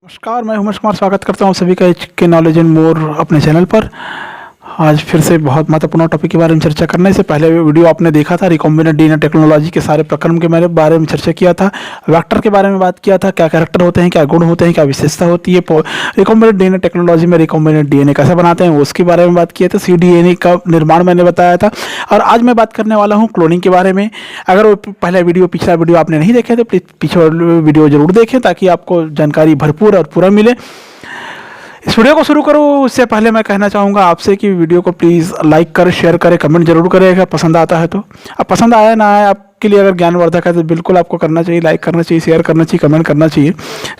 नमस्कार, मैं उमेश कुमार स्वागत करता हूँ सभी का के नॉलेज एंड मोर अपने चैनल पर। आज फिर से बहुत महत्वपूर्ण टॉपिक के बारे में चर्चा करने से पहले वीडियो आपने देखा था रिकॉम्बिनेंट डीएनए टेक्नोलॉजी के सारे प्रकरण के बारे में चर्चा किया था। वेक्टर के बारे में बात किया था, क्या कैरेक्टर होते हैं, क्या गुण होते हैं, क्या विशेषता होती है रिकॉम्बिनेंट डीएनए टेक्नोलॉजी में। रिकॉम्बिनेंट डीएनए कैसे बनाते हैं उसके बारे में बात किया था। cDNA का निर्माण मैंने बताया था। और आज मैं बात करने वाला हूँ क्लोनिंग के बारे में। अगर वो पिछला वीडियो आपने नहीं देखे तो प्लीज़ पिछला वीडियो जरूर देखें ताकि आपको जानकारी भरपूर और पूरा मिले। इस वीडियो को शुरू करूँ उससे पहले मैं कहना चाहूँगा आपसे कि वीडियो को प्लीज़ लाइक करें, शेयर करें, कमेंट जरूर करें अगर पसंद आता है तो। अब पसंद आया ना आया आपके लिए अगर ज्ञानवर्धक है तो बिल्कुल आपको करना चाहिए, लाइक करना चाहिए, शेयर करना चाहिए, कमेंट करना चाहिए।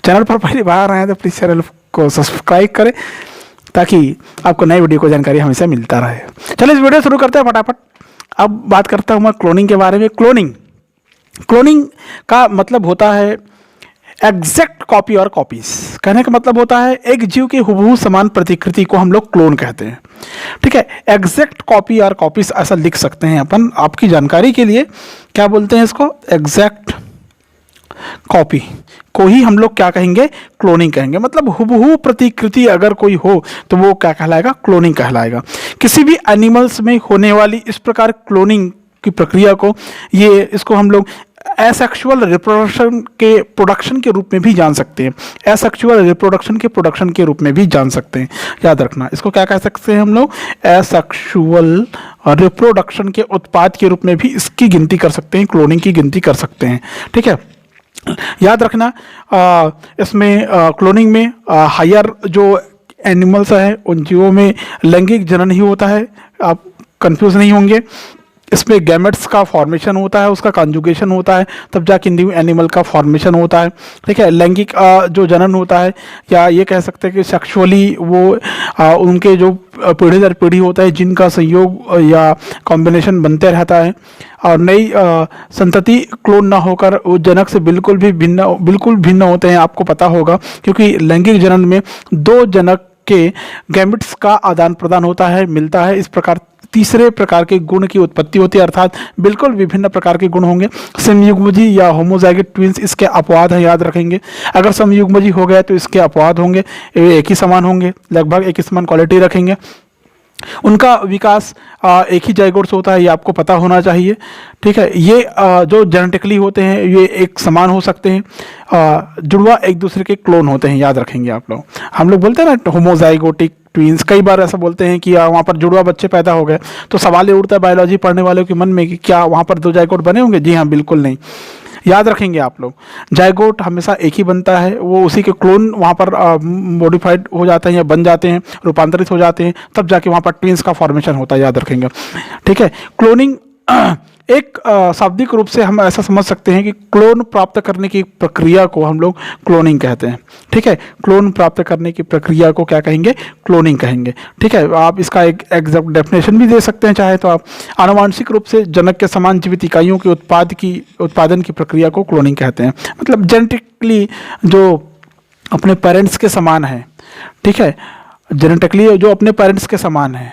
चैनल पर पहली बार आए तो प्लीज़ चैनल को सब्सक्राइब करें ताकि आपको नई वीडियो को जानकारी हमेशा मिलता रहे। चलिए इस वीडियो शुरू करते हैं फटाफट। अब बात करता हूँ मैं क्लोनिंग के बारे में। क्लोनिंग का मतलब होता है एग्जैक्ट कॉपी और कॉपीज। कहने का मतलब होता है एक जीव की हुबहू समान प्रतिकृति को हम लोग क्लोन कहते हैं। ठीक है, एग्जैक्ट कॉपी और कॉपीज ऐसा लिख सकते हैं अपन आपकी जानकारी के लिए। क्या बोलते हैं इसको? एग्जैक्ट कॉपी को ही हम लोग क्या कहेंगे? क्लोनिंग कहेंगे। मतलब हुबहू प्रतिकृति अगर कोई हो तो वो क्या कहलाएगा? क्लोनिंग कहलाएगा। किसी भी एनिमल्स में होने वाली इस प्रकार क्लोनिंग की प्रक्रिया को इसको हम लोग एसेक्सुअल रिप्रोडक्शन के प्रोडक्शन के रूप में भी जान सकते हैं। एसेक्सुअल रिप्रोडक्शन के प्रोडक्शन के रूप में भी जान सकते हैं। याद रखना, इसको क्या कह सकते हैं हम लोग? एसेक्सुअल रिप्रोडक्शन के उत्पाद के रूप में भी इसकी गिनती कर सकते हैं, क्लोनिंग की गिनती कर सकते हैं। ठीक है, याद रखना इसमें क्लोनिंग में हायर जो एनिमल्स है उन जीवों में लैंगिक जनन ही होता है। आप कंफ्यूज नहीं होंगे। इसमें गैमेट्स का फॉर्मेशन होता है, उसका कॉन्जुगेशन होता है, तब जाके न्यू एनिमल का फॉर्मेशन होता है। ठीक है, लैंगिक जो जनन होता है या ये कह सकते हैं कि सेक्सुअली वो उनके जो पीढ़ी दर पीढ़ी होता है जिनका संयोग या कॉम्बिनेशन बनते रहता है और नई संतति क्लोन ना होकर वो जनक से बिल्कुल भिन्न होते हैं। आपको पता होगा क्योंकि लैंगिक जनन में दो जनक के गैमेट्स का आदान प्रदान होता है, मिलता है। इस प्रकार तीसरे प्रकार के गुण की उत्पत्ति होती है, अर्थात बिल्कुल विभिन्न प्रकार के गुण होंगे। समयुग्मजी या होमोजाइगोट ट्विंस इसके अपवाद हैं, याद रखेंगे। अगर समयुग्मजी हो गए तो इसके अपवाद होंगे, एक ही समान होंगे, लगभग एक ही समान क्वालिटी रखेंगे। उनका विकास एक ही जाइगोट से होता है, ये आपको पता होना चाहिए। ठीक है, ये जो जेनेटिकली होते हैं ये एक समान हो सकते हैं। जुड़वा एक दूसरे के क्लोन होते हैं, याद रखेंगे आप लोग। हम लोग बोलते हैं ना होमोजाइगोटिक ट्विंस, कई बार ऐसा बोलते हैं कि वहाँ पर जुड़वा बच्चे पैदा हो गए तो सवाल ये उठता है बायोलॉजी पढ़ने वालों के मन में कि क्या वहाँ पर दो जाइगोट बने होंगे? जी हाँ, बिल्कुल नहीं। याद रखेंगे आप लोग, जाइगोट हमेशा एक ही बनता है, वो उसी के क्लोन वहाँ पर मॉडिफाइड हो जाते हैं या बन जाते हैं, रूपांतरित हो जाते हैं, तब जाके वहाँ पर ट्विंस का फॉर्मेशन होता है। याद रखेंगे। ठीक है, क्लोनिंग एक शाब्दिक रूप से हम ऐसा समझ सकते हैं कि क्लोन प्राप्त करने की प्रक्रिया को हम लोग क्लोनिंग कहते हैं। ठीक है, क्लोन प्राप्त करने की प्रक्रिया को क्या कहेंगे? क्लोनिंग कहेंगे। ठीक है, आप इसका एक एग्जैक्ट डेफिनेशन भी दे सकते हैं चाहे तो आप। आनुवांशिक रूप से जनक के समान जीवित इकाइयों के उत्पादन की प्रक्रिया को क्लोनिंग कहते हैं। मतलब जेनेटिकली जो अपने पेरेंट्स के समान है, ठीक है, जेनेटिकली जो अपने पेरेंट्स के समान है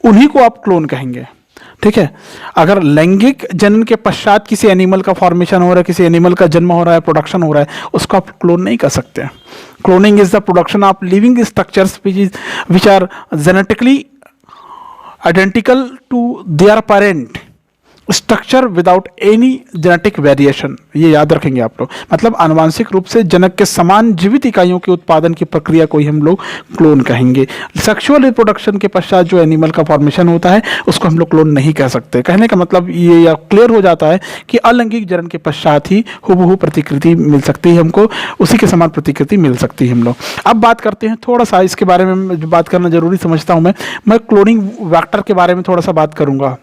उन्हीं को आप क्लोन कहेंगे। ठीक है, अगर लैंगिक जनन के पश्चात किसी एनिमल का फॉर्मेशन हो रहा है, किसी एनिमल का जन्म हो रहा है, प्रोडक्शन हो रहा है, उसको आप क्लोन नहीं कर सकते। Cloning is the production of living structures which are genetically identical to their parent structure without any genetic variation. ये याद रखेंगे आप लोग। मतलब आनुवांशिक रूप से जनक के समान जीवित इकाइयों के उत्पादन की प्रक्रिया को ही हम लोग क्लोन कहेंगे। सेक्सुअल रिप्रोडक्शन के पश्चात जो एनिमल का फॉर्मेशन होता है उसको हम लोग क्लोन नहीं कह सकते। कहने का मतलब ये क्लियर हो जाता है कि अलैंगिक जनन के पश्चात ही हुबहू प्रतिकृति मिल सकती है हमको, उसी के समान प्रतिकृति मिल सकती है हम लोग। अब बात करते हैं थोड़ा सा इसके बारे में, बात करना जरूरी समझता हूँ मैं क्लोनिंग वेक्टर के बारे में थोड़ा सा बात करूँगा।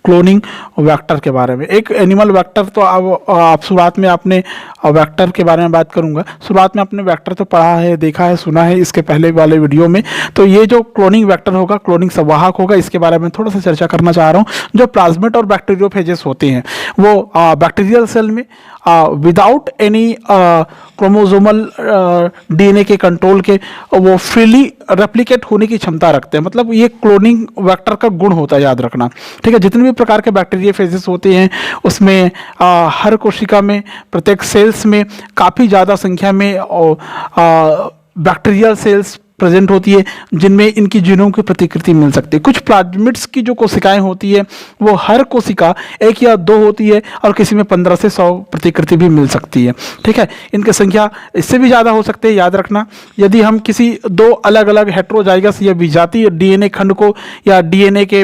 क्लोनिंग वेक्टर के बारे में, एक एनिमल वेक्टर तो आप शुरुआत में आपने वेक्टर के बारे में बात करूंगा। शुरुआत में आपने वेक्टर तो पढ़ा है, देखा है, सुना है इसके पहले वाले वीडियो में। तो ये जो क्लोनिंग वेक्टर होगा, क्लोनिंग संवाहक होगा, इसके बारे में थोड़ा सा चर्चा करना चाह रहा हूँ। जो प्लाज्मिड और बैक्टीरियोफेजेस होते हैं वो बैक्टीरियल सेल में विदाउट एनी क्रोमोसोमल डीएनए के कंट्रोल के वो फ्रीली रेप्लिकेट होने की क्षमता रखते हैं। मतलब ये क्लोनिंग वेक्टर का गुण होता है, याद रखना। ठीक है, जितने भी प्रकार के बैक्टीरिया फेजेस होते हैं उसमें हर कोशिका में, प्रत्येक सेल्स में काफ़ी ज़्यादा संख्या में बैक्टीरियल सेल्स प्रेजेंट होती है जिनमें इनकी जीनोम की प्रतिकृति मिल सकती है। कुछ प्लाज्मिड्स की जो कोशिकाएं होती है वो हर कोशिका 1 या 2 होती है और किसी में 15 से 100 प्रतिकृति भी मिल सकती है। ठीक है, इनकी संख्या इससे भी ज़्यादा हो सकती है, याद रखना। यदि हम किसी 2 अलग अलग हेट्रोजाइगस या विजातीय डीएनए खंड को या डीएनए के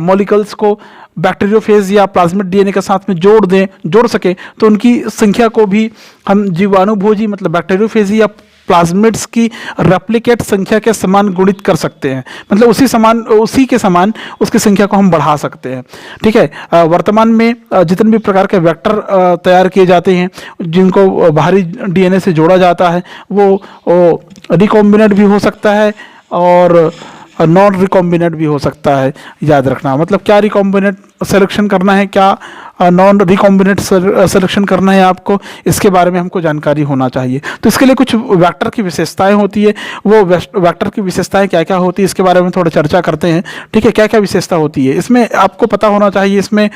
मॉलिक्यूल्स को बैक्टीरियोफेज या प्लाज्मिड डीएनए के साथ में जोड़ सके तो उनकी संख्या को भी हम जीवाणुभोजी मतलब बैक्टीरियोफेजी या प्लाज्मिड्स की रेप्लिकेट संख्या के समान गुणित कर सकते हैं। मतलब उसी के समान उसकी संख्या को हम बढ़ा सकते हैं। ठीक है, वर्तमान में जितने भी प्रकार के वेक्टर तैयार किए जाते हैं जिनको बाहरी डीएनए से जोड़ा जाता है वो रिकॉम्बिनेंट भी हो सकता है और नॉन रिकॉम्बिनेंट भी हो सकता है, याद रखना। मतलब क्या रिकॉम्बिनेंट सिलेक्शन करना है, क्या नॉन रिकॉम्बिनेंट सिलेक्शन करना है, आपको इसके बारे में हमको जानकारी होना चाहिए। तो इसके लिए कुछ वेक्टर की विशेषताएं होती है, वो वेक्टर की विशेषताएं क्या क्या होती है इसके बारे में थोड़ा चर्चा करते हैं। ठीक है, क्या क्या विशेषता होती है इसमें आपको पता होना चाहिए। इसमें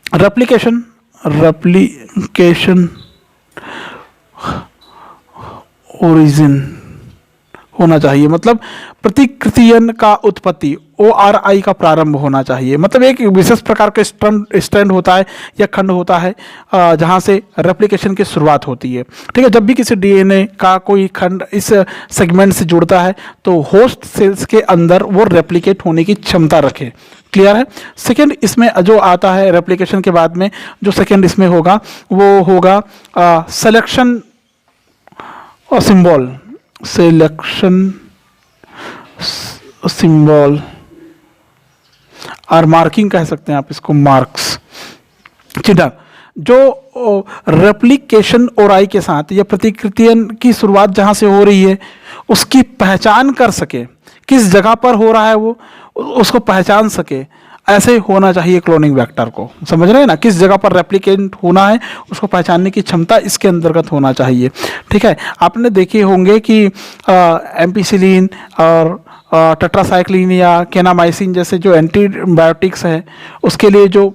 रेप्लिकेशन ओरिजिन होना चाहिए, मतलब प्रतिकृतियन का उत्पत्ति ORI का प्रारंभ होना चाहिए। मतलब एक विशेष प्रकार का स्ट्रैंड होता है या खंड होता है जहाँ से रेप्लिकेशन की शुरुआत होती है। ठीक है, जब भी किसी डीएनए का कोई खंड इस सेगमेंट से जुड़ता है तो होस्ट सेल्स के अंदर वो रेप्लिकेट होने की क्षमता रखे। क्लियर है। सेकेंड इसमें जो आता है रेप्लिकेशन के बाद में, जो सेकेंड इसमें होगा वो होगा सिलेक्शन सिंबल, सिलेक्शन सिंबल और मार्किंग कह सकते हैं आप इसको, मार्क्स, चिन्ह, जो रेप्लिकेशन ओराई के साथ या प्रतिकृतियन की शुरुआत जहां से हो रही है उसकी पहचान कर सके, किस जगह पर हो रहा है वो उसको पहचान सके, ऐसे होना चाहिए क्लोनिंग वेक्टर को। समझ रहे हैं ना, किस जगह पर रेप्लिकेंट होना है उसको पहचानने की क्षमता इसके अंतर्गत होना चाहिए। ठीक है, आपने देखे होंगे कि एम्पिसिलिन और टेट्रासाइक्लिन या केनामाइसिन जैसे जो एंटीबायोटिक्स हैं उसके लिए जो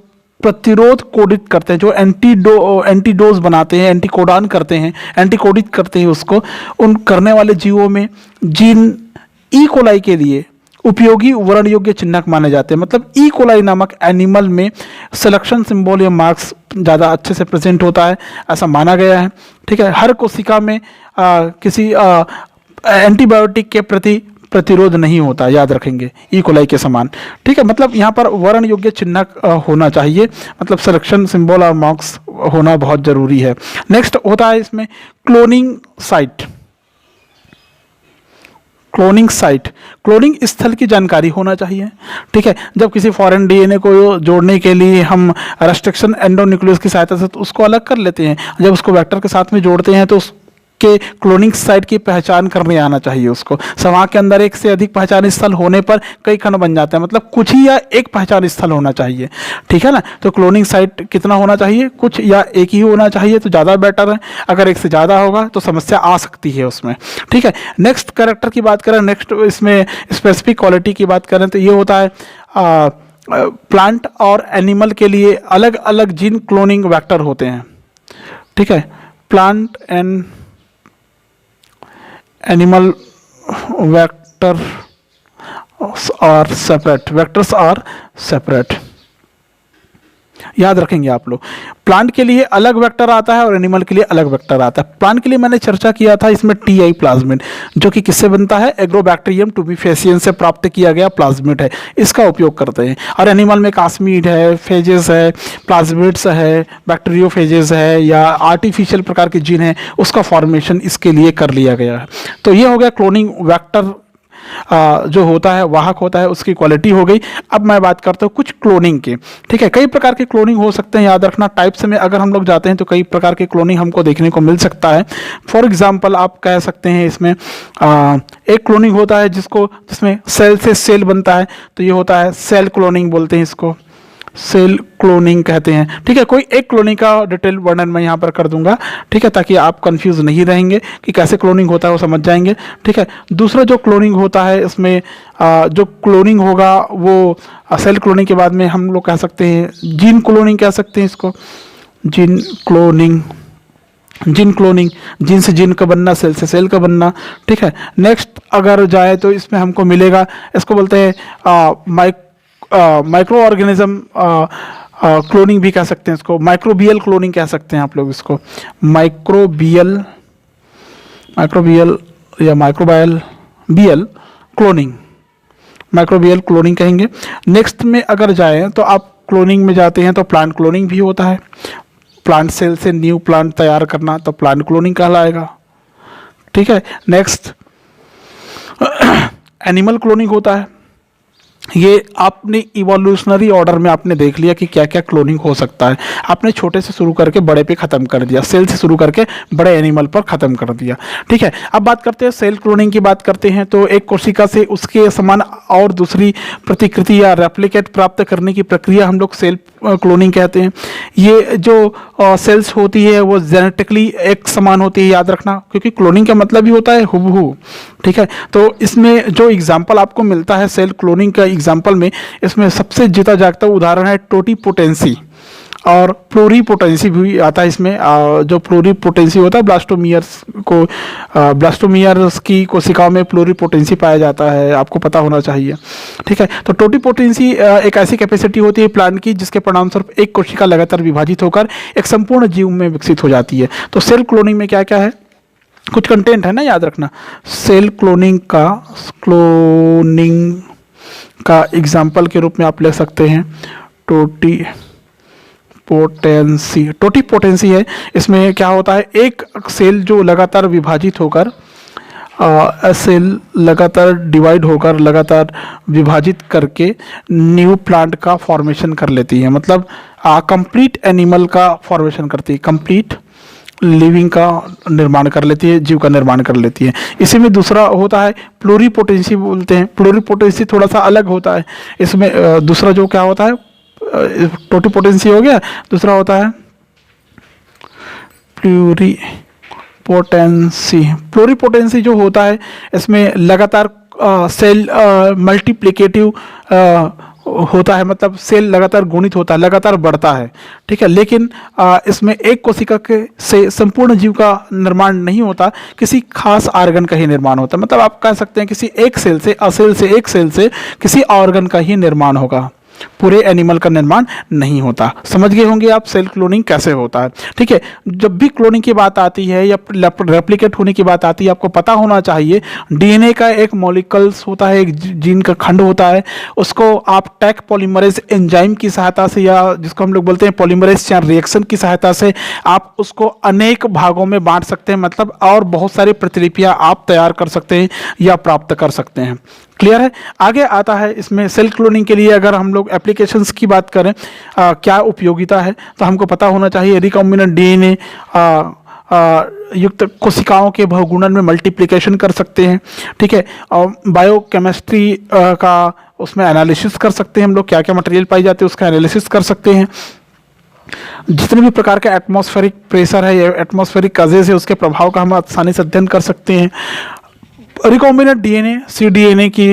प्रतिरोध कोडित करते हैं, जो एंटीडोज बनाते हैं, एंटीकोडान करते हैं, एंटीकोडित करते हैं उसको, उन करने वाले जीवों में जीन ई कोलाई के लिए उपयोगी वर्ण योग्य चिन्हक माने जाते हैं। मतलब ई कोलाई नामक एनिमल में सिलेक्शन सिंबल या मार्क्स ज़्यादा अच्छे से प्रेजेंट होता है, ऐसा माना गया है। ठीक है, हर कोशिका में किसी एंटीबायोटिक के प्रति प्रतिरोध नहीं होता, याद रखेंगे, ई कोलाई के समान। ठीक है, मतलब यहाँ पर वर्ण योग्य चिन्हक होना चाहिए, मतलब सिलेक्शन सिंबल और मार्क्स होना बहुत जरूरी है। नेक्स्ट होता है इसमें क्लोनिंग साइट। क्लोनिंग स्थल की जानकारी होना चाहिए। ठीक है, जब किसी फॉरेन डीएनए को जोड़ने के लिए हम रेस्ट्रिक्शन एंडोन्यूक्लियस की सहायता से तो उसको अलग कर लेते हैं, जब उसको वेक्टर के साथ में जोड़ते हैं तो उसके क्लोनिंग साइट की पहचान करने आना चाहिए उसको। समा के अंदर एक से अधिक पहचान स्थल होने पर कई खंड बन जाते हैं, मतलब कुछ ही या एक पहचान स्थल होना चाहिए। ठीक है ना, तो क्लोनिंग साइट कितना होना चाहिए, कुछ या एक ही होना चाहिए तो ज़्यादा बेटर है। अगर एक से ज़्यादा होगा तो समस्या आ सकती है उसमें। ठीक है, नेक्स्ट कैरेक्टर की बात करें, नेक्स्ट इसमें स्पेसिफिक क्वालिटी की बात करें तो ये होता है प्लांट और एनिमल के लिए अलग अलग जीन क्लोनिंग वेक्टर होते हैं। ठीक है, plant and animal vector are separate, याद रखेंगे आप लोग। प्लांट के लिए अलग वेक्टर आता है और एनिमल के लिए अलग वेक्टर आता है। प्लांट के लिए मैंने चर्चा किया था, इसमें टीआई प्लाज्मिड जो कि किससे बनता है, एग्रोबैक्टीरियम टूबिफेसियन से प्राप्त किया गया प्लाज्मिड है, इसका उपयोग करते हैं। और एनिमल में कास्मीड है, फेजेस है, प्लाज्मिड्स है, बैक्टीरियोफेजेस है या आर्टिफिशियल प्रकार के जीन है, उसका फॉर्मेशन इसके लिए कर लिया गया है। तो ये हो गया क्लोनिंग वेक्टर जो होता है, वाहक होता है, उसकी क्वालिटी हो गई। अब मैं बात करता हूँ कुछ क्लोनिंग के। ठीक है, कई प्रकार के क्लोनिंग हो सकते हैं, याद रखना। टाइप्स में अगर हम लोग जाते हैं तो कई प्रकार के क्लोनिंग हमको देखने को मिल सकता है। फॉर एग्जांपल आप कह सकते हैं इसमें एक क्लोनिंग होता है जिसमें सेल से सेल बनता है, तो ये होता है सेल क्लोनिंग बोलते हैं इसको। सेल क्लोनिंग कहते हैं। ठीक है, कोई एक क्लोनिंग का डिटेल वर्णन मैं यहाँ पर कर दूंगा, ठीक है, ताकि आप कंफ्यूज नहीं रहेंगे कि कैसे क्लोनिंग होता है, वो समझ जाएंगे। ठीक है, दूसरा जो क्लोनिंग होता है इसमें जो क्लोनिंग होगा वो सेल क्लोनिंग के बाद में हम लोग कह सकते हैं जीन क्लोनिंग कह सकते हैं इसको, gene cloning. Gene cloning, gene से जीन का बनना, सेल से सेल का बनना। ठीक है, नेक्स्ट अगर जाए तो इसमें हमको मिलेगा, इसको बोलते हैं माइक्रो ऑर्गेनिज्म क्लोनिंग भी कह सकते हैं इसको, माइक्रोबियल क्लोनिंग कह सकते हैं आप लोग इसको, माइक्रोबियल या माइक्रोबायल बियल क्लोनिंग, माइक्रोबियल क्लोनिंग कहेंगे। नेक्स्ट में अगर जाएं तो आप क्लोनिंग में जाते हैं तो प्लांट क्लोनिंग भी होता है, प्लांट सेल से न्यू प्लांट तैयार करना तो प्लांट क्लोनिंग कहलाएगा। ठीक है, नेक्स्ट एनिमल क्लोनिंग होता है। ये आपने इवोल्यूशनरी ऑर्डर में आपने देख लिया कि क्या क्या क्लोनिंग हो सकता है। आपने छोटे से शुरू करके बड़े पे ख़त्म कर दिया, सेल से शुरू करके बड़े एनिमल पर ख़त्म कर दिया। ठीक है, अब बात करते हैं सेल क्लोनिंग की बात करते हैं तो एक कोशिका से उसके समान और दूसरी प्रतिकृति या रेप्लिकेट प्राप्त करने की प्रक्रिया हम लोग सेल क्लोनिंग कहते हैं। ये जो सेल्स होती है वो जेनेटिकली एक समान होती है, याद रखना, क्योंकि क्लोनिंग का मतलब ही होता है हुबहू। ठीक है, तो इसमें जो एग्जाम्पल आपको मिलता है सेल क्लोनिंग का एग्जाम्पल में, इसमें सबसे जीता जागता उदाहरण है टोटीपोटेंसी और प्लूरीपोटेंसी भी आता है इसमें। जो प्लूरीपोटेंसी होता है ब्लास्टोमियर्स की कोशिकाओं में प्लूरीपोटेंसी पाया जाता है, आपको पता होना चाहिए। ठीक है, तो टोटीपोटेंसी एक ऐसी कैपेसिटी होती है प्लांट की जिसके परिणामस्वरूप एक कोशिका लगातार विभाजित होकर एक संपूर्ण जीव में विकसित हो जाती है। तो सेल क्लोनिंग में क्या क्या है, कुछ कंटेंट है ना, याद रखना। सेल क्लोनिंग का एग्जाम्पल के रूप में आप ले सकते हैं टोटीपोटेंसी है। इसमें क्या होता है, एक सेल जो लगातार विभाजित होकर सेल लगातार डिवाइड होकर लगातार विभाजित करके न्यू प्लांट का फॉर्मेशन कर लेती है, मतलब कंप्लीट एनिमल का फॉर्मेशन करती है, कंप्लीट लिविंग का निर्माण कर लेती है, जीव का निर्माण कर लेती है। इसी में दूसरा होता है प्लूरीपोटेंसी बोलते हैं। प्लूरीपोटेंसी थोड़ा सा अलग होता है। इसमें दूसरा जो क्या होता है, टोटीपोटेंसी हो गया, दूसरा होता है प्लूरीपोटेंसी। प्लूरीपोटेंसी जो होता है इसमें लगातार सेल मल्टीप्लिकेटिव होता है, मतलब सेल लगातार गुणित होता है, लगातार बढ़ता है। ठीक है, लेकिन इसमें एक कोशिका के से संपूर्ण जीव का निर्माण नहीं होता, किसी खास ऑर्गन का ही निर्माण होता है। मतलब आप कह सकते हैं किसी एक सेल से एक सेल से किसी ऑर्गन का ही निर्माण होगा, पूरे एनिमल का निर्माण नहीं होता। समझ गए होंगे आप सेल क्लोनिंग कैसे होता है। ठीक है, जब भी क्लोनिंग की बात आती है या रेप्लिकेट होने की बात आती है, आपको पता होना चाहिए डीएनए का एक मॉलिक्यूल्स होता है, एक जीन का खंड होता है, उसको आप टैक पॉलीमरेज एंजाइम की सहायता से या जिसको हम लोग बोलते हैं पॉलीमरेज चेन रिएक्शन की सहायता से आप उसको अनेक भागों में बांट सकते हैं, मतलब और बहुत सारी प्रतिलिपियां आप तैयार कर सकते हैं या प्राप्त कर सकते हैं। क्लियर है। आगे आता है इसमें सेल क्लोनिंग के लिए अगर हम लोग एप्लीकेशंस की बात करें, क्या उपयोगिता है, तो हमको पता होना चाहिए रिकॉम्बिनेंट डीएनए युक्त कोशिकाओं के बहुगुणन में मल्टीप्लिकेशन कर सकते हैं। ठीक है, और बायोकेमिस्ट्री का उसमें एनालिसिस कर सकते हैं हम लोग, क्या क्या मटेरियल पाई जाती है उसका एनालिसिस कर सकते हैं। जितने भी प्रकार का एटमॉस्फेरिक प्रेशर है या एटमॉस्फेरिक काजेज है उसके प्रभाव का हम आसानी से अध्ययन कर सकते हैं। रिकॉम्बिनेंट डीएनए cDNA की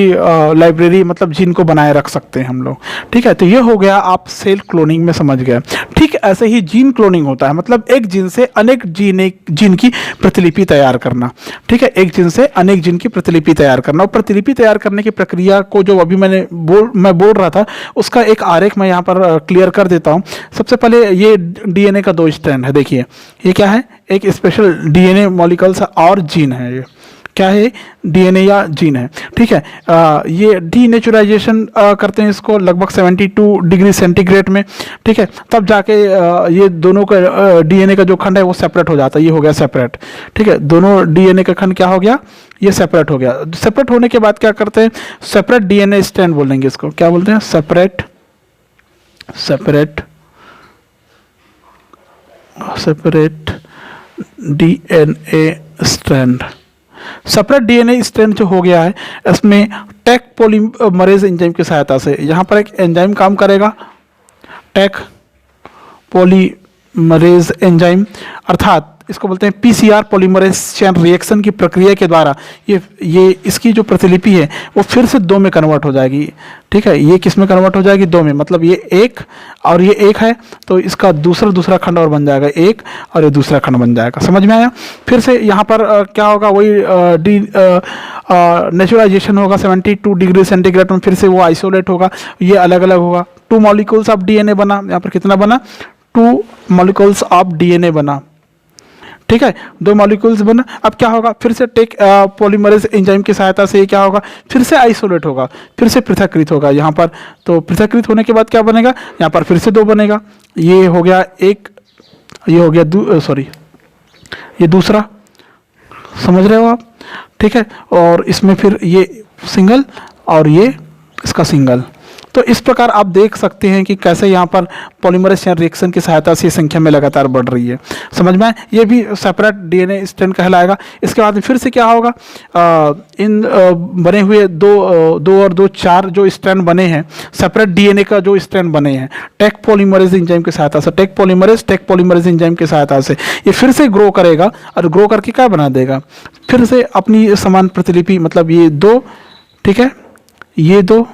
लाइब्रेरी, मतलब जीन को बनाए रख सकते हैं हम लोग। ठीक है, तो ये हो गया आप सेल क्लोनिंग में समझ गए। ठीक ऐसे ही जीन क्लोनिंग होता है, मतलब एक जीन से अनेक जीन की प्रतिलिपि तैयार करना। ठीक है, एक जीन से अनेक जीन की प्रतिलिपि तैयार करना, और प्रतिलिपि तैयार करने की प्रक्रिया को जो अभी मैं बोल रहा था उसका एक आरेख मैं यहाँ पर क्लियर कर देता हूँ। सबसे पहले ये डीएनए का 2 स्ट्रैंड है, देखिए ये क्या है, एक स्पेशल डीएनए मॉलिक्यूल्स और जीन है। ये क्या है, डीएनए या जीन है। ठीक है, ये डीनेचुराइजेशन करते हैं इसको लगभग 72 डिग्री सेंटीग्रेड में। ठीक है, तब जाके ये दोनों का डीएनए का जो खंड है वो सेपरेट हो जाता है, ये हो गया सेपरेट। ठीक है, दोनों डीएनए का खंड क्या हो गया, ये सेपरेट हो गया। सेपरेट होने के बाद क्या करते हैं, सेपरेट डीएनए स्ट्रैंड बोलेंगे इसको, क्या बोलते हैं, separate DNA strand. Separate DNA strand जो हो गया है इसमें टैक पॉलीमरेज एंजाइम की सहायता से, यहाँ पर एक एंजाइम काम करेगा टेक पॉलीमरेज एंजाइम, अर्थात इसको बोलते हैं पीसीआर पॉलीमरेज चेन रिएक्शन की प्रक्रिया के द्वारा ये इसकी जो प्रतिलिपि है वो फिर से दो में कन्वर्ट हो जाएगी। ठीक है, ये किस में कन्वर्ट हो जाएगी? दो में, मतलब ये एक और ये एक है तो इसका दूसरा खंड और बन जाएगा एक, और ये दूसरा खंड बन जाएगा। समझ में आया? फिर से यहाँ पर क्या होगा, वही नेचुरलाइजेशन होगा 72 डिग्री सेंटीग्रेड में, फिर से वो आइसोलेट होगा, ये अलग अलग होगा। 2 मॉलिक्यूल्स ऑफ डीएनए बना, यहाँ पर कितना बना? 2 मॉलिक्यूल्स ऑफ डीएनए बना। ठीक है, 2 मॉलिक्यूल्स बना। अब क्या होगा? फिर से टेक पॉलीमरेज एंजाइम की सहायता से ये क्या होगा? फिर से आइसोलेट होगा, फिर से पृथक्कृत होगा यहाँ पर। तो पृथक्कृत होने के बाद क्या बनेगा? यहाँ पर फिर से 2 बनेगा। ये हो गया एक, ये हो गया सॉरी ये दूसरा, समझ रहे हो आप? ठीक है, और इसमें फिर ये सिंगल और ये इसका सिंगल। तो इस प्रकार आप देख सकते हैं कि कैसे यहाँ पर पॉलीमरेज चेन रिएक्शन की सहायता से संख्या में लगातार बढ़ रही है। समझ में आए? ये भी सेपरेट डीएनए स्ट्रैंड कहलाएगा। इसके बाद में फिर से क्या होगा? इन बने हुए दो और दो 4 जो स्ट्रैंड बने हैं, सेपरेट डीएनए का जो स्ट्रैंड बने हैं, टेक पॉलीमरेज एंजाइम की सहायता से, टेक पॉलीमरेज एंजाइम की सहायता से ये फिर से ग्रो करेगा, और ग्रो करके क्या बना देगा? फिर से अपनी समान प्रतिलिपि, मतलब ये 2, ठीक है, ये 2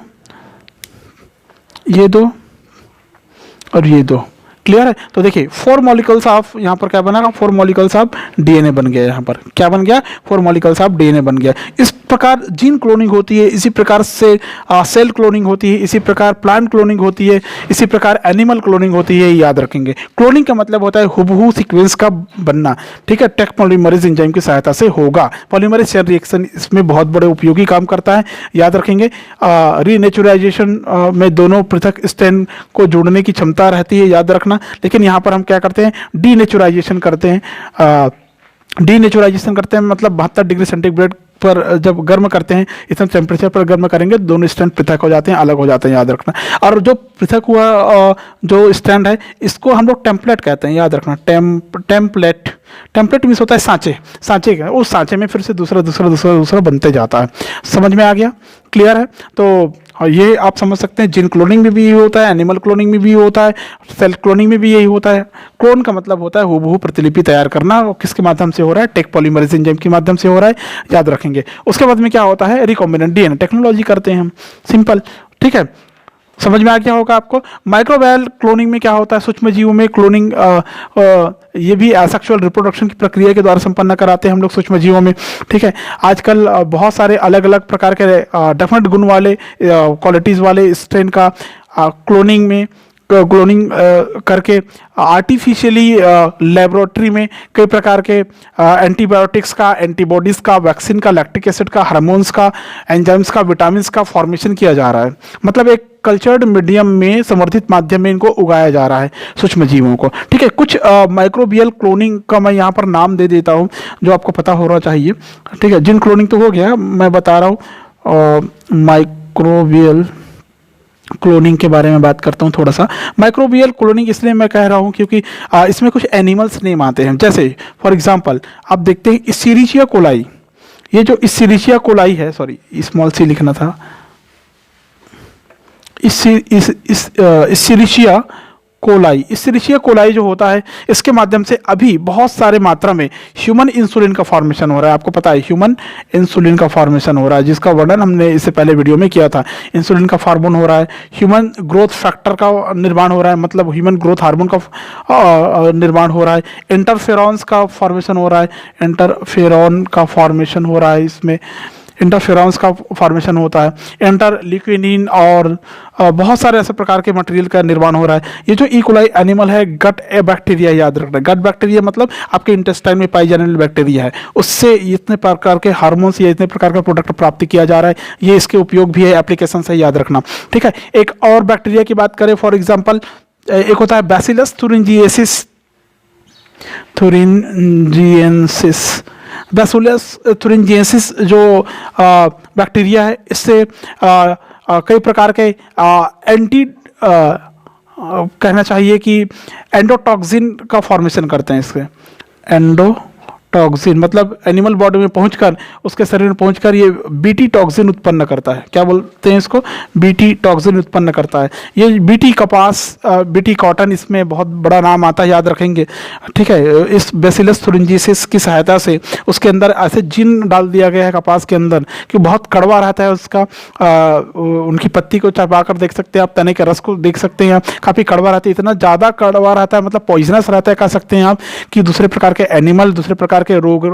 और ये 2। क्लियर है? तो देखिए 4 मॉलिक्यूल्स ऑफ, यहाँ पर क्या बनेगा? 4 मॉलिक्यूल्स ऑफ डीएनए बन गया। यहाँ पर क्या बन गया? 4 मॉलिक्यूल्स ऑफ डीएनए बन गया। इस प्रकार जीन क्लोनिंग होती है, इसी प्रकार से सेल क्लोनिंग होती है, इसी प्रकार प्लांट क्लोनिंग होती है, इसी प्रकार एनिमल क्लोनिंग होती है। याद रखेंगे, क्लोनिंग का मतलब होता है हुबहू सीक्वेंस का बनना। ठीक है, टेक पॉलीमरेज एंजाइम की सहायता से होगा। पॉलीमरेज चेन रिएक्शन इसमें बहुत बड़े उपयोगी काम करता है। याद रखेंगे, रीनेचुरलाइजेशन में दोनों पृथक स्ट्रैंड को जोड़ने की क्षमता रहती है, याद रखना। लेकिन यहाँ पर हम क्या करते हैं? डीनेचुराइजेशन करते हैं। डीनेचुराइजेशन करते हैं मतलब 72 डिग्री सेंटीग्रेड पर जब गर्म करते हैं, इतना टेम्परेचर पर गर्म करेंगे, दोनों स्ट्रैंड पृथक हो जाते हैं, अलग हो जाते हैं, याद रखना। और जो पृथक हुआ जो स्ट्रैंड है, इसको हम लोग टेम्पलेट कहते हैं, याद रखना। टेम्पलेट मीन्स होता है सांचे का, उस सांचे में फिर से दूसरा बनते जाता है। समझ में आ गया? क्लियर है? तो ये आप समझ सकते हैं, जीन क्लोनिंग में भी यही होता है, एनिमल क्लोनिंग में भी होता है, सेल क्लोनिंग में भी यही होता है। क्लोन का मतलब होता है हुबहू प्रतिलिपि तैयार करना, और किसके माध्यम से हो रहा है? टेक पॉलीमरेज एंजाइम के माध्यम से हो रहा है, याद रखेंगे। उसके बाद में क्या होता है? रिकॉम्बिनेंट डीएनए टेक्नोलॉजी करते हैं हम, सिंपल। ठीक है, समझ में आ गया होगा आपको। माइक्रोबायल क्लोनिंग में क्या होता है? सूक्ष्म जीवों में क्लोनिंग, ये भी एसेक्सुअल रिप्रोडक्शन की प्रक्रिया के द्वारा संपन्न कराते हैं हम लोग सूक्ष्म जीवों में। ठीक है, आजकल बहुत सारे अलग अलग प्रकार के डेफिनेट गुण वाले, क्वालिटीज़ वाले स्ट्रेन का क्लोनिंग करके आर्टिफिशियली लेबोरेटरी में कई प्रकार के एंटीबायोटिक्स का, एंटीबॉडीज़ का, वैक्सीन का, लैक्टिक एसिड का, हार्मोन्स का, एंजाइम्स का, विटामिन्स का फॉर्मेशन किया जा रहा है। मतलब एक कल्चर्ड मीडियम में, समर्थित माध्यम में इनको उगाया जा रहा है सूक्ष्म जीवों को। ठीक है, कुछ माइक्रोबियल क्लोनिंग का मैं यहाँ पर नाम दे देता हूँ जो आपको पता होना चाहिए। ठीक है, जीन क्लोनिंग तो हो गया, मैं बता रहा हूँ माइक्रोबियल क्लोनिंग के बारे में बात करता हूँ थोड़ा सा। माइक्रोबियल क्लोनिंग इसलिए मैं कह रहा हूँ क्योंकि इसमें कुछ एनिमल्स नेम आते हैं। जैसे फॉर एग्जांपल आप देखते हैं इस्चेरिचिया कोलाई, ये जो इस्चेरिचिया कोलाई है, सॉरी स्मॉल सी लिखना था, इस्चेरिचिया कोलाई जो होता है, इसके माध्यम से अभी बहुत सारे मात्रा में ह्यूमन इंसुलिन का फॉर्मेशन हो रहा है। आपको पता है ह्यूमन इंसुलिन का फॉर्मेशन हो रहा है, जिसका वर्णन हमने इससे पहले वीडियो में किया था। इंसुलिन का फार्मोन हो रहा है, ह्यूमन ग्रोथ फैक्टर का निर्माण हो रहा है, मतलब ह्यूमन ग्रोथ हार्मोन का निर्माण हो रहा है, इंटरफेरॉन्स का फॉर्मेशन हो रहा है, इंटरफेरॉन का फॉर्मेशन हो रहा है, इसमें इंटरफेरॉन्स का फॉर्मेशन होता है, इंटरल्यूकिनिन और बहुत सारे ऐसे प्रकार के मटेरियल का निर्माण हो रहा है। ये जो इकोलाई एनिमल है, गट बैक्टीरिया, याद रखना। गट बैक्टीरिया मतलब आपके इंटेस्टाइन में पाई जाने वाली बैक्टीरिया है, उससे इतने प्रकार के हार्मोन्स या इतने प्रकार का प्रोडक्ट प्राप्त किया जा रहा है। ये इसके उपयोग भी है, एप्लीकेशन है, याद रखना। ठीक है, एक और बैक्टीरिया की बात करें, फॉर एग्जाम्पल एक होता है बैसिलस thuringiensis। बैसिलस thuringiensis जो बैक्टीरिया है, इससे कई प्रकार के कहना चाहिए कि एंडोटॉक्सिन का फॉर्मेशन करते हैं। इसके एंडोटॉक्सिन टॉक्सिन, मतलब एनिमल बॉडी में पहुंचकर, उसके शरीर में पहुंचकर ये बीटी टॉक्सिन उत्पन्न करता है। क्या बोलते हैं इसको? बीटी टॉक्सिन उत्पन्न करता है। ये बीटी कपास, बीटी कॉटन, इसमें बहुत बड़ा नाम आता है, याद रखेंगे, ठीक है। इस बेसिलस थुरिंजिसिस की सहायता से उसके अंदर ऐसे जीन डाल दिया गया है कपास के अंदर कि बहुत कड़वा रहता है उसका। उनकी पत्ती को चबा कर देख सकते हैं आप, तने के रस को देख सकते हैं आप, काफ़ी कड़वा रहता है, इतना ज़्यादा कड़वा रहता है, मतलब पॉइजनस रहता है कह सकते हैं आप, कि दूसरे प्रकार के एनिमल, दूसरे प्रकार के रोग,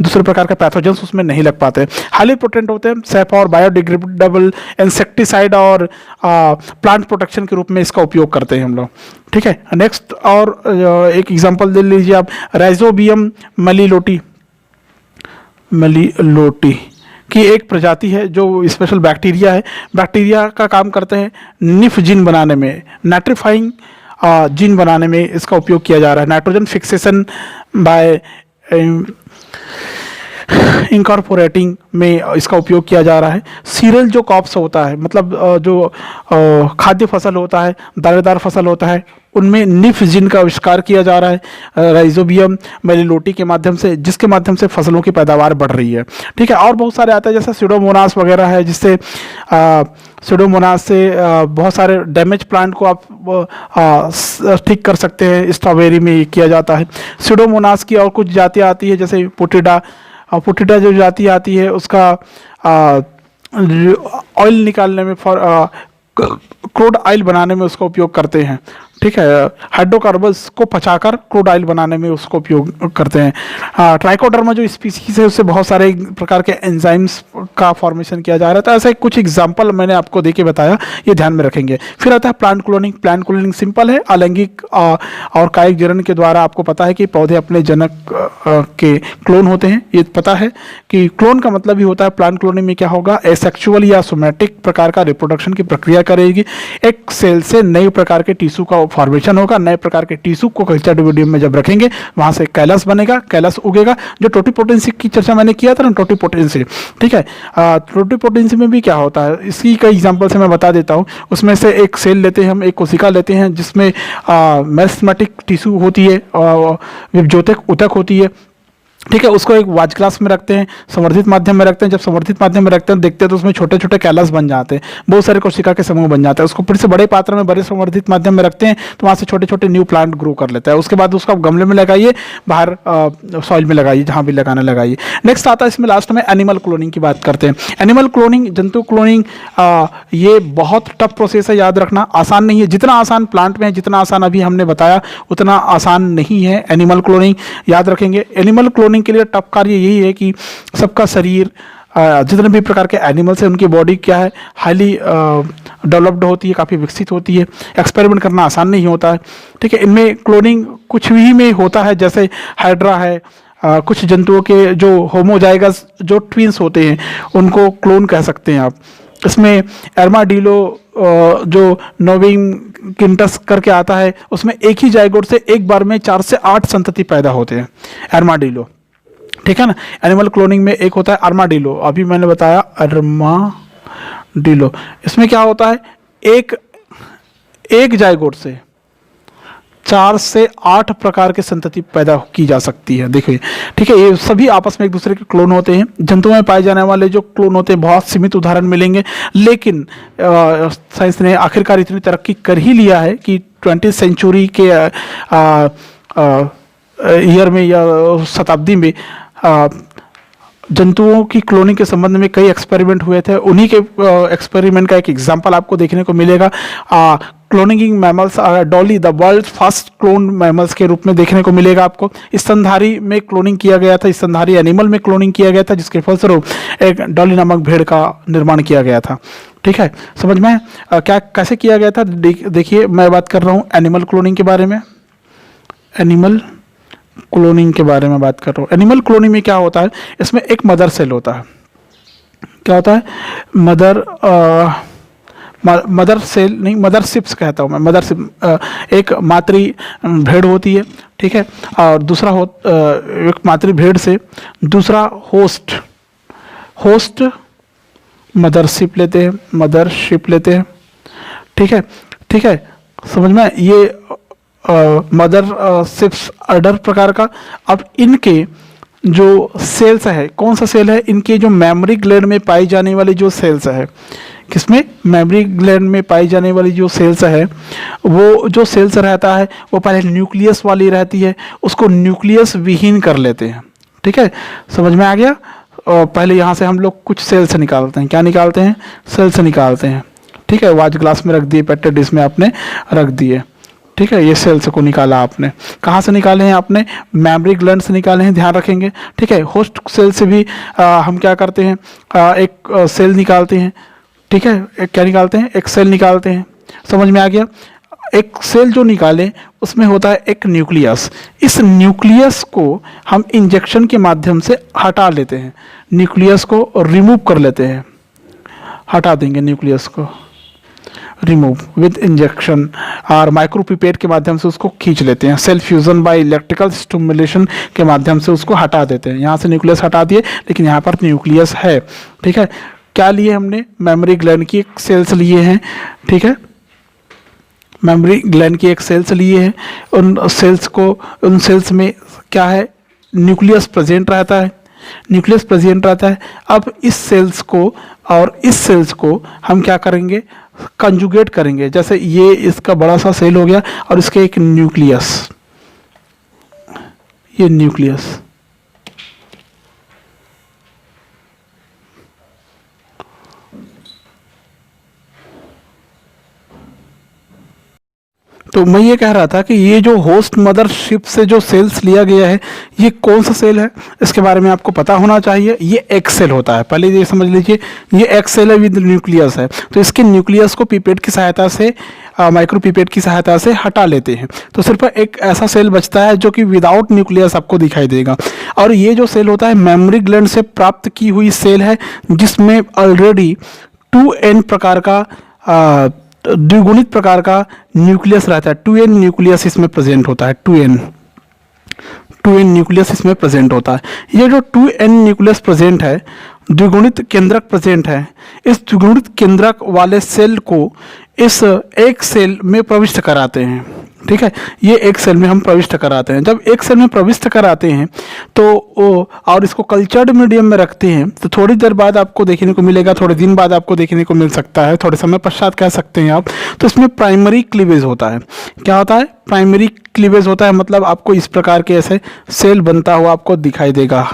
दूसरे प्रकार के पैथोजेंस उसमें नहीं लग पाते। हाईली पोटेंट होते हैं, सेफ और बायोडिग्रेडेबल इंसेक्टिसाइड और प्लांट प्रोटेक्शन के रूप में इसका उपयोग करते हैं हम लोग, ठीक है। नेक्स्ट और एक एग्जांपल दे लीजिए आप, राइजोबियम मेलिलोटी की एक प्रजाति है जो स्पेशल बैक्टीरिया है। बैक्टीरिया का काम करते हैं निफ जीन बनाने में, नाइट्रीफाइंग जीन बनाने में इसका उपयोग किया जा रहा है। नाइट्रोजन फिक्सेशन बाय इंकॉर्पोरेटिंग में इसका उपयोग किया जा रहा है। सीरियल जो क्रॉप्स होता है, मतलब जो खाद्य फसल होता है, दानेदार फसल होता है, उनमें निफ जीन का आविष्कार किया जा रहा है राइजोबियम मेलिलोटी के माध्यम से, जिसके माध्यम से फसलों की पैदावार बढ़ रही है, ठीक है। और बहुत सारे आते हैं, जैसे सीडोमोनास वगैरह है, जिससे सीडोमोनास से बहुत सारे डैमेज प्लांट को आप ठीक कर सकते हैं। स्ट्रॉबेरी में किया जाता है। सीडोमोनास की और कुछ जातियाँ आती है, जैसे पुटिडा, पुटिडा जो जाति आती है उसका ऑयल निकालने में, क्रूड ऑयल बनाने में उसका उपयोग करते हैं, ठीक है। हाइड्रोकार्बन्स को पचाकर क्रूड ऑयल बनाने में उसको उपयोग करते हैं। ट्राइकोडर्मा जो स्पीसीज है उससे बहुत सारे प्रकार के एंजाइम्स का फॉर्मेशन किया जा रहा था। ऐसा कुछ एग्जांपल मैंने आपको देके बताया, ये ध्यान में रखेंगे। फिर आता है plant cloning. Plant cloning simple है, अलैंगिक और कायिक जनन के द्वारा आपको पता है कि पौधे अपने जनक के क्लोन होते हैं। ये पता है कि क्लोन का मतलब ही होता है, प्लांट क्लोनिंग में क्या होगा, एसेक्सुअल या सोमैटिक प्रकार का रिप्रोडक्शन की प्रक्रिया करेगी। एक सेल से नए प्रकार के टिश्यू का फॉर्मेशन होगा। नए प्रकार के टिश्यू को कल्चर्ड मीडियम में जब रखेंगे, वहां से कैलस बनेगा, कैलस उगेगा। जो टोटिपोटेंसी की चर्चा मैंने किया था ना, टोटिपोटेंसी, ठीक है। टोटिपोटेंसी में भी क्या होता है, इसकी कई एग्जांपल से मैं बता देता हूँ। उसमें से एक सेल लेते हैं हम, एक कोशिका लेते हैं, जिसमें मेरिस्टेमेटिक टिश्यू होती है, विभजोतक ऊतक होती है, ठीक है। उसको एक वाच ग्लास में रखते हैं, संवर्धित माध्यम में रखते हैं। जब संवर्धित माध्यम में रखते हैं, देखते हैं तो उसमें छोटे छोटे कैलस बन जाते हैं, बहुत सारे कोशिका के समूह बन जाते हैं। उसको फिर से बड़े पात्र में, बड़े संवर्धित माध्यम में रखते हैं, तो वहाँ से छोटे छोटे न्यू प्लांट ग्रो कर लेता है। उसके बाद उसको गमले में लगाइए, बाहर सॉइल में लगाइए, जहाँ भी लगाना लगाइए। नेक्स्ट आता है इसमें लास्ट में एनिमल क्लोनिंग की बात करते हैं। एनिमल क्लोनिंग, जंतु क्लोनिंग, ये बहुत टफ प्रोसेस है, याद रखना, आसान नहीं है। जितना आसान प्लांट में है, जितना आसान अभी हमने बताया, उतना आसान नहीं है एनिमल क्लोनिंग, याद रखेंगे। एनिमल क्लोनिंग के लिए टफ कार्य यही है कि सबका शरीर, जितने भी प्रकार के एनिमल्स हैं, उनकी बॉडी क्या है, हाईली डेवलप्ड होती है, काफ़ी विकसित होती है। एक्सपेरिमेंट करना आसान नहीं होता है, ठीक है। इनमें क्लोनिंग कुछ भी में होता है, जैसे हाइड्रा है, कुछ जंतुओं के जो होमोजाइगस जो ट्विंस होते हैं, उनको क्लोन कह सकते हैं आप। इसमें एर्माडिलो जो नोविंग किंटस करके आता है, उसमें एक ही जाइगोट से एक बार में 4 से 8 संतति पैदा होते हैं, एर्माडिलो, ठीक है ना। एनिमल क्लोनिंग में एक होता है आर्माडिलो, अभी मैंने बताया आर्माडिलो। इसमें क्या होता है, एक जाइगोट से 4 से 8 प्रकार के संतति पैदा की जा सकती है, देखिए, ठीक है। ये सभी आपस में एक दूसरे के क्लोन होते हैं। जंतुओं में पाए जाने वाले जो क्लोन होते हैं, बहुत सीमित उदाहरण मिलेंगे, लेकिन साइंस ने आखिरकार इतनी तरक्की कर ही लिया है कि 20वीं सेंचुरी के ईयर में या शताब्दी में जंतुओं की क्लोनिंग के संबंध में कई एक्सपेरिमेंट हुए थे। उन्हीं के एक्सपेरिमेंट का एक एग्जांपल आपको देखने को मिलेगा। Cloning mammals, Dolly the world first clone mammals के रूप में देखने को मिलेगा आपको। स्तनधारी में क्लोनिंग किया गया था, स्तनधारी एनिमल में क्लोनिंग किया गया था, जिसके फलस्वरूप एक डॉली नामक भेड़ का निर्माण किया गया था, ठीक है। समझ में क्या कैसे किया गया था? देखिए, मैं बात कर रहा हूँ एनिमल क्लोनिंग के बारे में, एनिमल क्लोनिंग के बारे में बात कर रहा हूँ। एनिमल क्लोनिंग में क्या होता है, इसमें एक मदर सेल होता है। क्या होता है? मदर सेल नहीं, मदरशिप्स कहता हूँ मैं, मदरशिप। एक मातृ भेड़ होती है, ठीक है, और दूसरा एक मातृ भेड़ से दूसरा होस्ट मदरशिप लेते हैं, ठीक है, ठीक है। समझ में, ये मदर शिप्स अडर प्रकार का। अब इनके जो सेल्स है, कौन सा सेल है, इनके जो मेमोरी ग्लैंड में पाई जाने वाली जो सेल्स है, किसमें, मेमोरी ग्लैंड में पाई जाने वाली जो सेल्स है, वो जो सेल्स रहता है वो पहले न्यूक्लियस वाली रहती है, उसको न्यूक्लियस विहीन कर लेते हैं। ठीक है, समझ में आ गया। और पहले यहाँ से हम लोग कुछ सेल्स निकालते हैं, क्या निकालते हैं, सेल्स निकालते हैं। ठीक है, वाच ग्लास में रख दिए, पेट्री डिश में आपने रख दिए। ठीक है, ये सेल्स को निकाला आपने, कहाँ से निकाले हैं आपने, मेमोरी ग्लैंड से निकाले हैं, ध्यान रखेंगे। ठीक है, होस्ट सेल से भी हम क्या करते हैं, एक सेल निकालते हैं। ठीक है, एक क्या निकालते हैं, एक सेल निकालते हैं। समझ में आ गया। एक सेल जो निकाले उसमें होता है एक न्यूक्लियस, इस न्यूक्लियस को हम इंजेक्शन के माध्यम से हटा लेते हैं, न्यूक्लियस को रिमूव कर लेते हैं, हटा देंगे न्यूक्लियस को, रिमूव विद इंजेक्शन, और माइक्रोपिपेट के माध्यम से उसको खींच लेते हैं, cell fusion by electrical stimulation के माध्यम से उसको हटा देते हैं। यहाँ से न्यूक्लियस हटा दिए, लेकिन यहाँ पर न्यूक्लियस है। ठीक है, क्या लिए हमने, मेमोरी ग्लैंड की एक सेल्स लिए हैं। ठीक है, मेमोरी ग्लैंड की एक सेल्स लिए हैं, उन सेल्स में क्या है, न्यूक्लियस प्रेजेंट रहता है, न्यूक्लियस प्रेजेंट रहता है। अब इस सेल्स को और इस सेल्स को हम क्या करेंगे, कंजुगेट करेंगे। जैसे ये इसका बड़ा सा सेल हो गया और इसके एक न्यूक्लियस, ये न्यूक्लियस, तो मैं ये कह रहा था कि ये जो होस्ट मदरशिप से जो सेल्स लिया गया है, ये कौन सा सेल है, इसके बारे में आपको पता होना चाहिए। ये एक सेल होता है, पहले ये समझ लीजिए, ये एक सेल है विद न्यूक्लियस है। तो इसके न्यूक्लियस को पिपेट की सहायता से, माइक्रो पिपेट की सहायता से हटा लेते हैं, तो सिर्फ एक ऐसा सेल बचता है जो कि विदाउट न्यूक्लियस आपको दिखाई देगा। और ये जो सेल होता है मेमोरी ग्लैंड से प्राप्त की हुई सेल है, जिसमें ऑलरेडी 2n प्रकार का द्विगुणित प्रकार का न्यूक्लियस रहता है। 2n न्यूक्लियस इसमें प्रेजेंट होता है, 2n न्यूक्लियस इसमें प्रेजेंट होता है। ये जो 2n न्यूक्लियस प्रेजेंट है, द्विगुणित केंद्रक प्रेजेंट है, इस द्विगुणित केंद्रक वाले सेल को इस एक सेल में प्रविष्ट कराते हैं। ठीक है, ये एक सेल में हम प्रविष्ट कराते हैं। जब एक सेल में प्रविष्ट कराते हैं तो वो, और इसको कल्चर्ड मीडियम में रखते हैं, तो थोड़ी देर बाद आपको देखने को मिलेगा, थोड़े दिन बाद आपको देखने को मिल सकता है, थोड़े समय पश्चात कह सकते हैं आप, तो इसमें प्राइमरी क्लीवेज होता है। क्या होता है, प्राइमरी क्लीवेज होता है, मतलब आपको इस प्रकार के ऐसे सेल बनता हुआ आपको दिखाई देगा।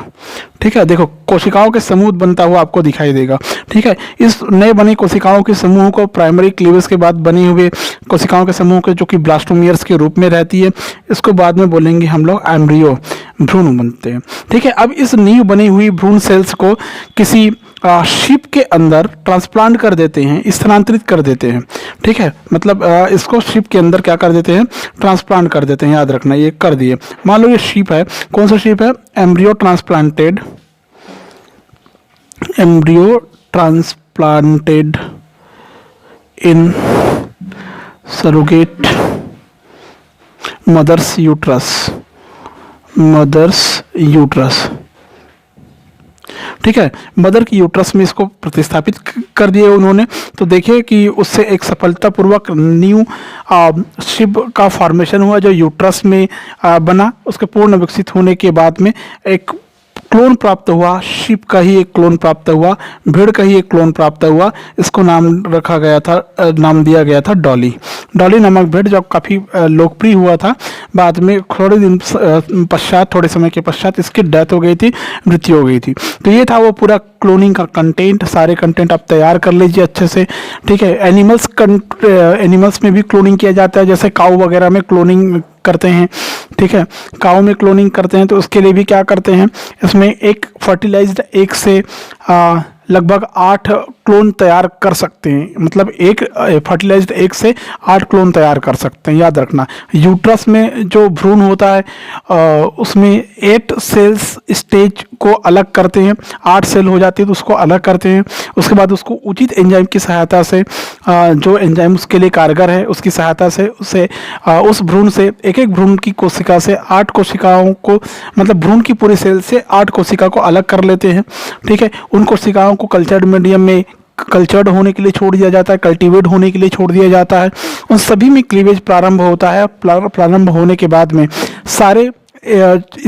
ठीक है, देखो कोशिकाओं के समूह बनता हुआ आपको दिखाई देगा। ठीक है, इस नए बनी कोशिकाओं के समूह को प्राइमरी क्लीवेज के बाद बने हुए कोशिकाओं के समूह के, जो कि ब्लास्टोमियर्स के रूप में रहती है, इसको बाद में बोलेंगे हम लोग एम्ब्रियो, भ्रूण बनते हैं। ठीक है, अब इस नींव बनी हुई भ्रूण सेल्स को किसी शिप के अंदर ट्रांसप्लांट कर देते हैं, स्थानांतरित कर देते हैं। ठीक है, मतलब इसको शिप के अंदर क्या कर देते हैं, ट्रांसप्लांट कर देते हैं। याद रखना, ये कर दिए। मान लो ये शिप है, कौन सा शिप है, embryo transplanted, embryo transplanted in surrogate mother's uterus, mother's uterus. ठीक है, मदर की यूट्रस में इसको प्रतिस्थापित कर दिए उन्होंने। तो देखिए कि उससे एक सफलतापूर्वक न्यू शिप का फॉर्मेशन हुआ, जो यूट्रस में बना। उसके पूर्ण विकसित होने के बाद में एक क्लोन प्राप्त हुआ, शिप का ही एक क्लोन प्राप्त हुआ, भेड़ का ही एक क्लोन प्राप्त हुआ। इसको नाम रखा गया था, नाम दिया गया था डॉली। डॉली नामक भेड़ जब काफ़ी लोकप्रिय हुआ था, बाद में थोड़े दिन पश्चात, थोड़े समय के पश्चात इसकी डेथ हो गई थी, मृत्यु हो गई थी। तो ये था वो पूरा क्लोनिंग का कंटेंट। सारे कंटेंट आप तैयार कर लीजिए अच्छे से। ठीक है, एनिमल्स में भी क्लोनिंग किया जाता है, जैसे काऊ वगैरह में क्लोनिंग करते हैं। ठीक है, काऊ में क्लोनिंग करते हैं, तो उसके लिए भी क्या करते हैं, इसमें एक फर्टिलाइज्ड एग से लगभग 8 क्लोन तैयार कर सकते हैं। मतलब एक फर्टिलाइज्ड एग से 8 क्लोन तैयार कर सकते हैं। याद रखना, यूट्रस में जो भ्रूण होता है उसमें 8 सेल्स स्टेज को अलग करते हैं, 8 सेल हो जाती है तो उसको अलग करते हैं। उसके बाद उसको उचित एंजाइम की सहायता से, जो एंजाइम उसके लिए कारगर है उसकी सहायता से उसे उस भ्रूण से, एक एक भ्रूण की कोशिका से 8 कोशिकाओं को, मतलब भ्रूण की पूरी सेल से 8 कोशिका को अलग कर लेते हैं। ठीक है, उन कोशिकाओं को कल्चर्ड मीडियम में कल्चर्ड होने के लिए छोड़ दिया जाता है, कल्टीवेट होने के लिए छोड़ दिया जाता है। उन सभी में क्लीवेज प्रारंभ होता है। प्रारंभ होने के बाद में सारे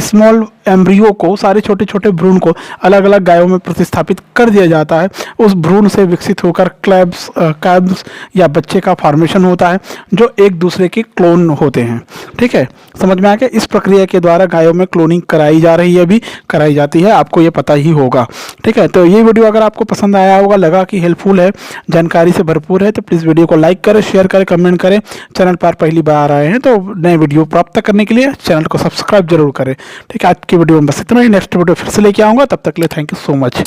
स्मॉल एम्ब्रियो को, सारे छोटे छोटे भ्रूण को अलग अलग गायों में प्रतिस्थापित कर दिया जाता है। उस भ्रूण से विकसित होकर कैब्स या बच्चे का फॉर्मेशन होता है जो एक दूसरे के क्लोन होते हैं। ठीक है, समझ में आ गया। इस प्रक्रिया के द्वारा गायों में क्लोनिंग कराई जा रही है, अभी कराई जाती है, आपको ये पता ही होगा। ठीक है, तो ये वीडियो अगर आपको पसंद आया होगा, लगा कि हेल्पफुल है, जानकारी से भरपूर है, तो प्लीज़ वीडियो को लाइक करें, शेयर करें, कमेंट करें। चैनल पर पहली बार आए हैं तो नए वीडियो प्राप्त करने के लिए चैनल को सब्सक्राइब जरूर करें। ठीक है, आज की वीडियो में बस इतना ही। नेक्स्ट वीडियो फिर से लेके आऊँगा, तब तक के लिए थैंक यू सो मच।